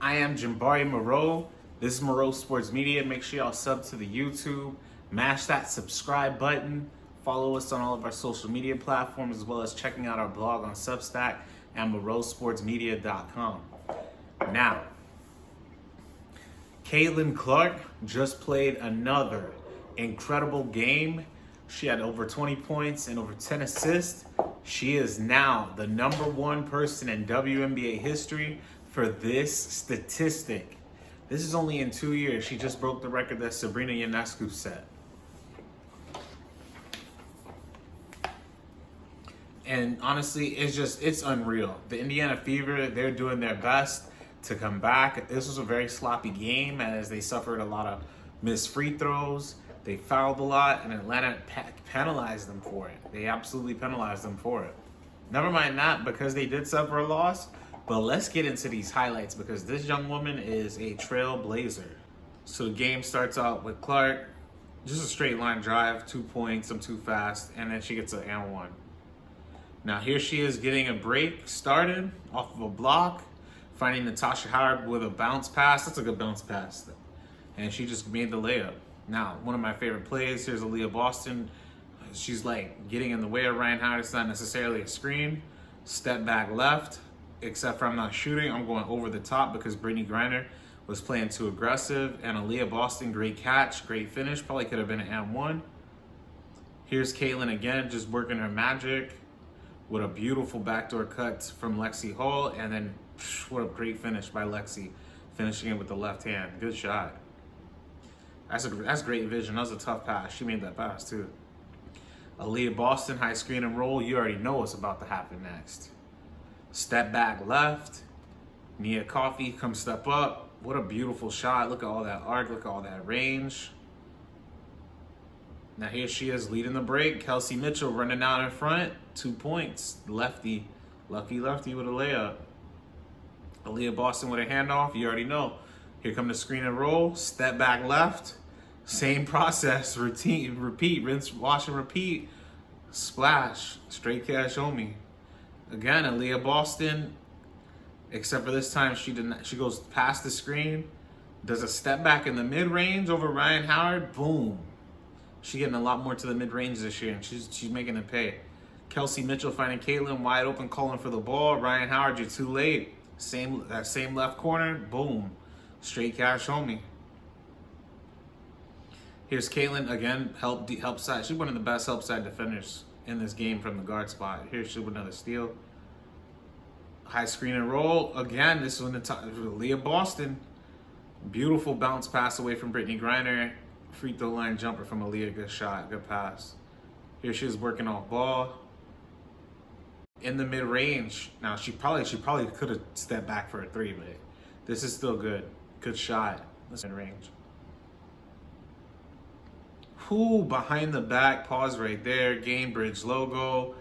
I am Jambari Moreau. This is Moreau Sports Media. Make sure y'all sub to the YouTube, mash that subscribe button, follow us on all of our social media platforms, as well as checking out our blog on Substack at MoreauSportsMedia.com. Now, Caitlin Clark just played another incredible game. She had over 20 points and over 10 assists. She is now the #1 person in WNBA history for this statistic. This is only in 2 years. She just broke the record that Sabrina Ionescu set. And honestly, it's unreal. The Indiana Fever, they're doing their best to come back. This was a very sloppy game as they suffered a lot of missed free throws. They fouled a lot, and Atlanta penalized them for it. They absolutely penalized them for it. Never mind that, because they did suffer a loss, but let's get into these highlights because this young woman is a trailblazer. So the game starts out with Clark, just a straight line drive, 2 points, I'm too fast, and then she gets an and one. Now here she is getting a break started off of a block, finding Natasha Howard with a bounce pass. That's a good bounce pass, and she just made the layup. Now, one of my favorite plays, here's Aaliyah Boston. She's like getting in the way of Ryan Howard. It's not necessarily a screen. Step back left, except for I'm not shooting. I'm going over the top because Brittany Griner was playing too aggressive. And Aaliyah Boston, great catch, great finish. Probably could have been an and one. Here's Caitlin again, just working her magic with a beautiful backdoor cut from Lexi Hall. And then, what a great finish by Lexi, finishing it with the left hand. Good shot. That's great vision. That was a tough pass. She made that pass too. Aaliyah Boston, high screen and roll. You already know what's about to happen next. Step back left. Nia Coffey comes step up. What a beautiful shot. Look at all that arc. Look at all that range. Now here she is leading the break. Kelsey Mitchell running out in front. 2 points. Lefty. Lucky lefty with a layup. Aaliyah Boston with a handoff. You already know. Here come the screen and roll. Step back left. Same process. Routine. Repeat. Rinse, wash, and repeat. Splash. Straight cash on me. Again, Aaliyah Boston. Except for this time, she didn't. She goes past the screen. Does a step back in the mid-range over Ryan Howard. Boom. She's getting a lot more to the mid-range this year, and she's making it pay. Kelsey Mitchell finding Caitlin wide open, calling for the ball. Ryan Howard, you're too late. That same left corner. Boom. Straight cash homie. Here's Caitlin again, help side. She's one of the best help side defenders in this game from the guard spot. Here's she with another steal. High screen and roll. Again, this is when Aaliyah Boston. Beautiful bounce pass away from Brittany Griner. Free throw line jumper from Aaliyah. Good shot, good pass. Here she is working off ball. In the mid-range. Now she probably could have stepped back for a three, but this is still good. Good shot. Listen, range. Whoo, behind the back, pause right there. Gainbridge logo.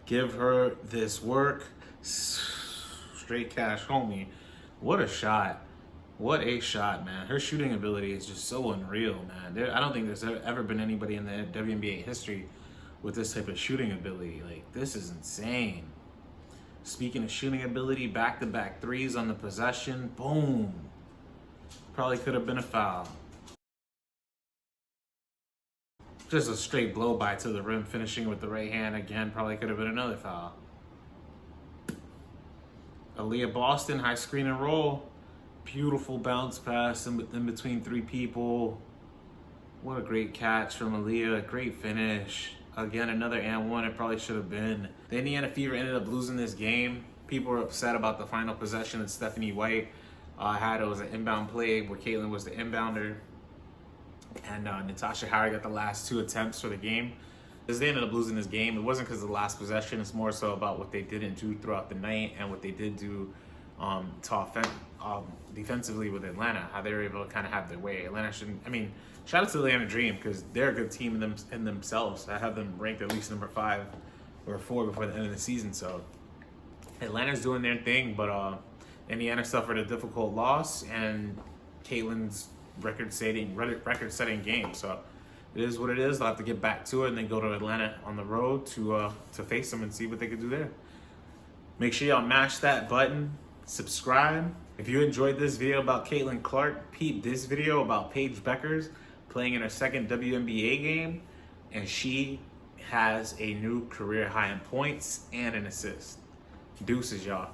Give her this work. Straight cash, homie. What a shot. What a shot, man. Her shooting ability is just so unreal, man. I don't think there's ever been anybody in the WNBA history with this type of shooting ability. Like, this is insane. Speaking of shooting ability, back-to-back threes on the possession. Boom. Probably could have been a foul. Just a straight blow by to the rim, finishing with the right hand. Again, probably could have been another foul. Aaliyah Boston, high screen and roll. Beautiful bounce pass in between three people. What a great catch from Aaliyah. Great finish. Again, another and one. It probably should have been. The Indiana Fever ended up losing this game. People were upset about the final possession that Stephanie White had. It was an inbound play where Caitlin was the inbounder. And Natasha Howard got the last 2 attempts for the game. Because they ended up losing this game. It wasn't because of the last possession. It's more so about what they didn't do throughout the night and what they did do defensively with Atlanta. How they were able to kind of have their way. Atlanta shouldn't. I mean, shout out to the Atlanta Dream because they're a good team in themselves. I have them ranked at least number 5 or 4 before the end of the season. So Atlanta's doing their thing, but Indiana suffered a difficult loss, and Caitlin's record-setting game. So it is what it is. They'll have to get back to it and then go to Atlanta on the road to face them and see what they can do there. Make sure y'all mash that button, subscribe. If you enjoyed this video about Caitlin Clark, peep this video about Paige Beckers playing in her second WNBA game, and she has a new career high in points and an assist. Deuces, y'all.